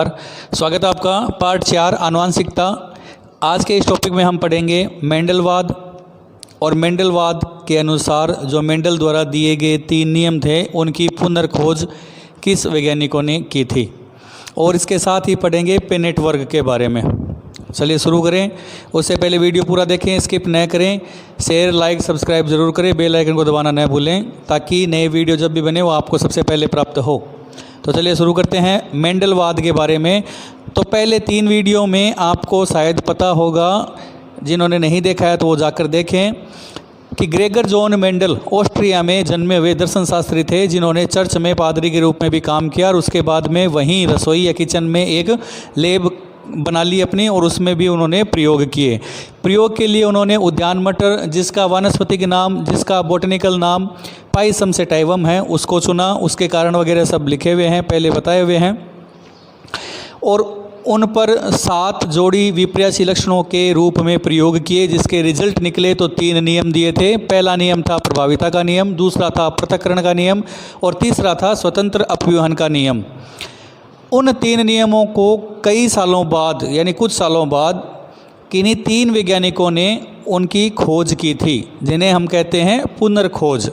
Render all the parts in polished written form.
स्वागत है आपका पार्ट 4 आनुवंशिकता। आज के इस टॉपिक में हम पढ़ेंगे मेंडलवाद और मेंडलवाद के अनुसार जो मेंडल द्वारा दिए गए 3 नियम थे उनकी पुनर्खोज किस वैज्ञानिकों ने की थी, और इसके साथ ही पढ़ेंगे पेनेट वर्ग के बारे में। चलिए शुरू करें। उससे पहले वीडियो पूरा देखें, स्किप न करें, शेयर लाइक सब्सक्राइब जरूर करें, बेल आइकन को दबाना न भूलें ताकि नए वीडियो जब भी बने वो आपको सबसे पहले प्राप्त हो। तो चलिए शुरू करते हैं मेंडलवाद के बारे में। तो पहले 3 वीडियो में आपको शायद पता होगा, जिन्होंने नहीं देखा है तो वो जाकर देखें, कि ग्रेगर जॉन मेंडल ऑस्ट्रिया में जन्मे हुए दर्शन शास्त्री थे जिन्होंने चर्च में पादरी के रूप में भी काम किया और उसके बाद में वहीं रसोई या किचन में एक लैब बना ली अपनी, और उसमें भी उन्होंने प्रयोग किए। प्रयोग के लिए उन्होंने उद्यान मटर, जिसका वानस्पतिक नाम, जिसका बोटनिकल नाम पाइसम सेटाइवम है, उसको चुना। उसके कारण वगैरह सब लिखे हुए हैं, पहले बताए हुए हैं, और उन पर 7 जोड़ी विपर्यासी लक्षणों के रूप में प्रयोग किए, जिसके रिजल्ट निकले तो 3 नियम दिए थे। पहला नियम था प्रभाविता का नियम, दूसरा था पृथक्करण का नियम, और तीसरा था स्वतंत्र अपव्यूहन का नियम। उन 3 नियमों को कई सालों बाद, यानी कुछ सालों बाद, किन्हीं 3 वैज्ञानिकों ने उनकी खोज की थी, जिन्हें हम कहते हैं पुनर्खोज।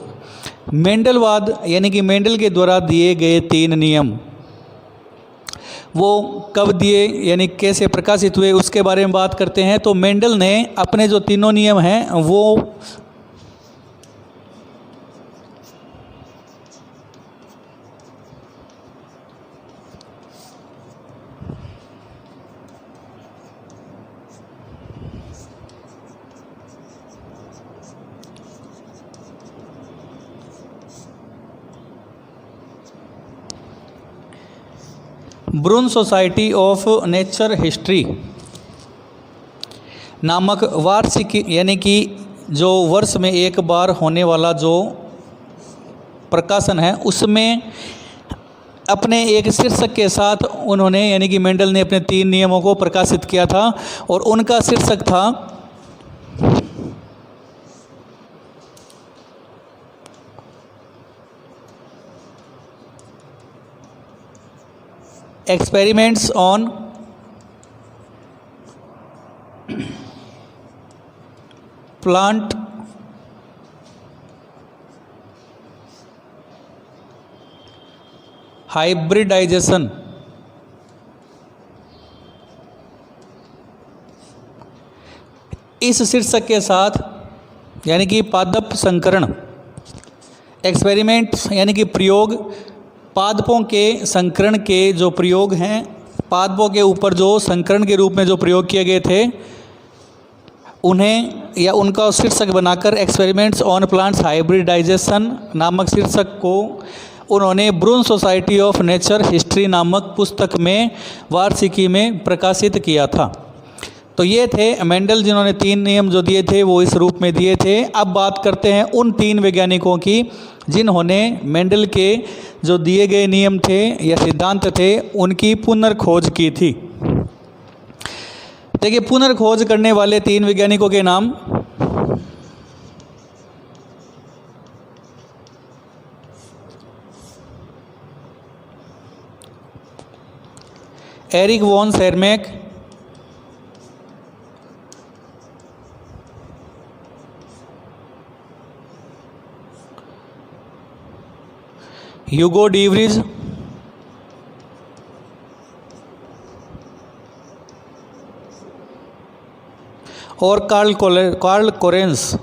मेंडलवाद यानी कि मेंडल के द्वारा दिए गए 3 नियम वो कब दिए, यानी कैसे प्रकाशित हुए, उसके बारे में बात करते हैं। तो मेंडल ने अपने जो 3 नियम हैं वो ब्रून सोसाइटी ऑफ नेचर हिस्ट्री नामक वार्षिक, यानी कि जो वर्ष में एक बार होने वाला जो प्रकाशन है, उसमें अपने एक शीर्षक के साथ उन्होंने, यानी कि मेंडल ने अपने 3 नियमों को प्रकाशित किया था, और उनका शीर्षक था एक्सपेरिमेंट्स ऑन प्लांट हाइब्रिडाइजेशन। इस शीर्षक के साथ, यानी कि पादप संकरण, एक्सपेरिमेंट्स यानी कि प्रयोग, पादपों के संकरण के जो प्रयोग हैं, पादपों के ऊपर जो संकरण के रूप में जो प्रयोग किए गए थे, उन्हें या उनका शीर्षक बनाकर एक्सपेरिमेंट्स ऑन प्लांट्स हाइब्रिडाइजेशन नामक शीर्षक को उन्होंने ब्रून सोसाइटी ऑफ नेचर हिस्ट्री नामक पुस्तक में वार्षिकी में प्रकाशित किया था। तो ये थे मेंडल, जिन्होंने 3 नियम जो दिए थे वो इस रूप में दिए थे। अब बात करते हैं उन 3 वैज्ञानिकों की जिन्होंने मेंडल के जो दिए गए नियम थे या सिद्धांत थे उनकी पुनर्खोज की थी। देखिए, पुनर्खोज करने वाले 3 वैज्ञानिकों के नाम एरिक वॉन शेरमैक, ह्यूगो डीवरीज, और कार्ल कोरेंस।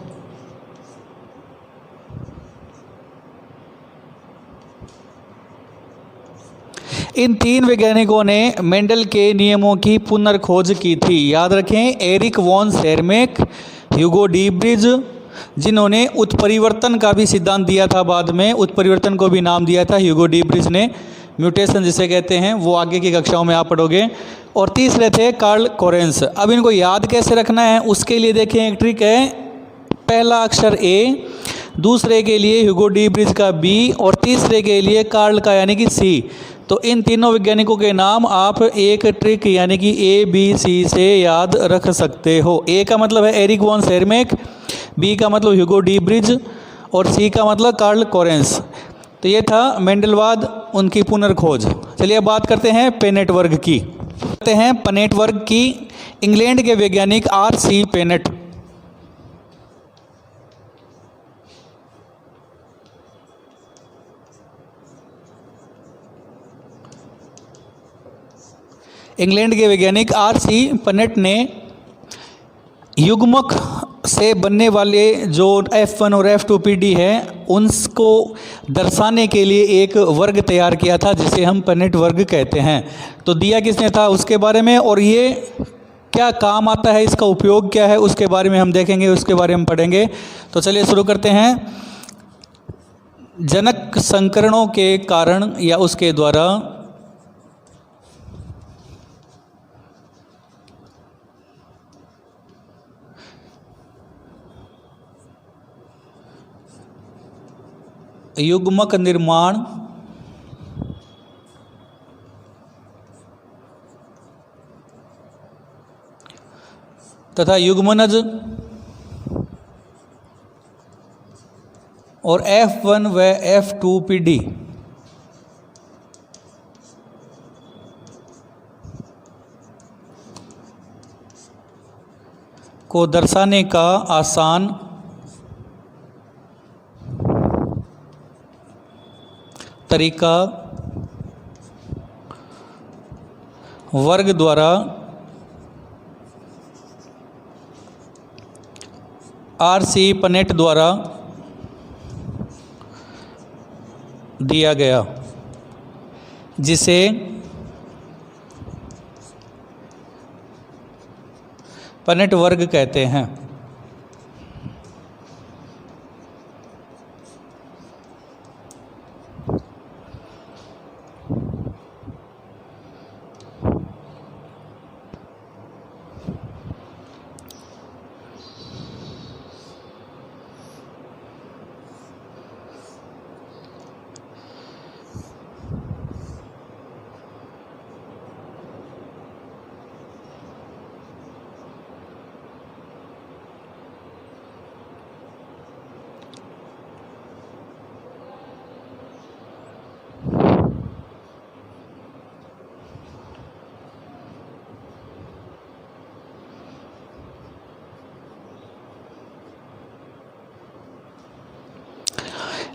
इन 3 वैज्ञानिकों ने मेंडल के नियमों की पुनर्खोज की थी। याद रखें, एरिक वॉन शेरमैक, ह्यूगो डीवरीज, जिन्होंने उत्परिवर्तन का भी सिद्धांत दिया था, बाद में उत्परिवर्तन को भी नाम दिया था ह्यूगो डीवरीज ने, म्यूटेशन जिसे कहते हैं, वो आगे की कक्षाओं में आप पढ़ोगे। और तीसरे थे कार्ल कोरेंस। अब इनको याद कैसे रखना है, उसके लिए देखें एक ट्रिक है। पहला अक्षर ए, दूसरे के लिए ह्यूगो डीवरीज का बी, और तीसरे के लिए कार्ल का यानी कि सी। तो इन तीनों वैज्ञानिकों के नाम आप एक ट्रिक यानी कि ABC से याद रख सकते हो। ए का मतलब है एरिक वॉन शेरमैक, बी का मतलब ह्यूगो डीवरीज और सी का मतलब कार्ल कोरेंस। तो ये था मेंडलवाद उनकी पुनर्खोज। चलिए बात करते हैं पेनेट वर्ग की। करते हैं पेनेट वर्ग की। इंग्लैंड के वैज्ञानिक R.C. पेनेट R.C. पेनेट ने युग्मक से बनने वाले जो F1 और F2PD है उनको दर्शाने के लिए एक वर्ग तैयार किया था जिसे हम पेनेट वर्ग कहते हैं। तो दिया किसने था उसके बारे में, और ये क्या काम आता है, इसका उपयोग क्या है, उसके बारे में हम देखेंगे, उसके बारे में पढ़ेंगे। तो चलिए शुरू करते हैं। जनक संकरणों के कारण या उसके द्वारा युग्मक निर्माण तथा युग्मनज और F1 व F2PD को दर्शाने का आसान तरीका वर्ग द्वारा R.C. पेनेट द्वारा दिया गया, जिसे पेनेट वर्ग कहते हैं।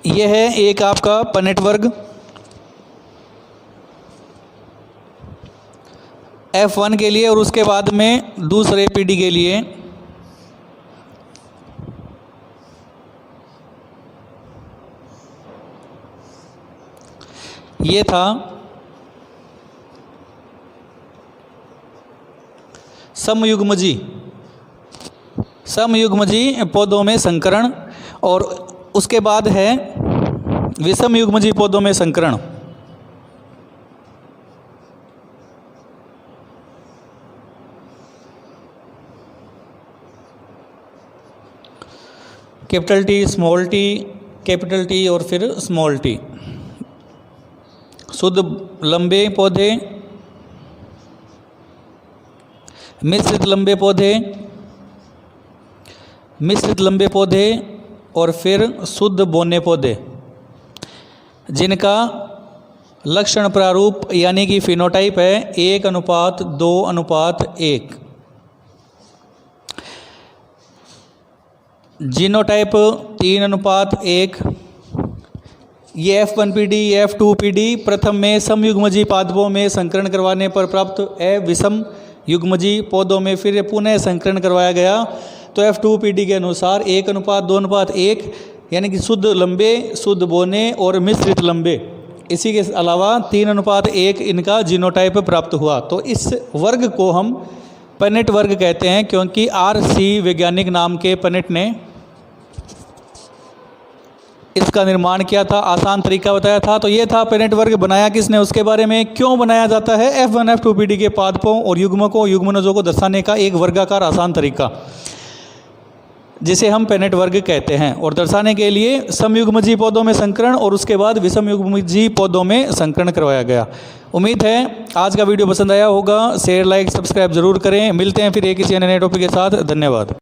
यह है एक आपका पेनेट वर्ग F1 के लिए, और उसके बाद में दूसरे PD के लिए ये था समयुग्मजी पौधों में संकरण, और उसके बाद है विषमयुग्मजी पौधों में संकरण। Capital T, small t, capital T और फिर स्मॉल t। शुद्ध लंबे पौधे, मिश्रित लंबे पौधे और फिर शुद्ध बौने पौधे, जिनका लक्षण प्रारूप यानी कि फिनोटाइप है 1:2:1। जीनोटाइप 3:1। ये F1PD, F2PD प्रथम में समयुग्मजी पादपों में संकरण करवाने पर प्राप्त विषम युग्मजी पौधों में फिर पुनः संकरण करवाया गया। तो F2PD के अनुसार 1:2:1 यानी कि शुद्ध लंबे, शुद्ध बौने और मिश्रित लंबे, इसी के अलावा 3:1 इनका जीनोटाइप प्राप्त हुआ। तो इस वर्ग को हम पेनेट वर्ग कहते हैं, क्योंकि R.C. वैज्ञानिक नाम के पेनेट ने इसका निर्माण किया था, आसान तरीका बताया था। तो ये था पेनेट वर्ग। बनाया किसने, उसके बारे में, क्यों बनाया जाता है, F1 F2PD के पादपों और युग्मकों युग्मनजों को दर्शाने का एक वर्गाकार आसान तरीका, जिसे हम पेनेट वर्ग कहते हैं। और दर्शाने के लिए समयुग्मजी पौधों में संकरण और उसके बाद विषमयुग्मजी पौधों में संकरण करवाया गया। उम्मीद है आज का वीडियो पसंद आया होगा। शेयर, लाइक, सब्सक्राइब जरूर करें। मिलते हैं फिर एक किसी अन्य टॉपिक के साथ। धन्यवाद।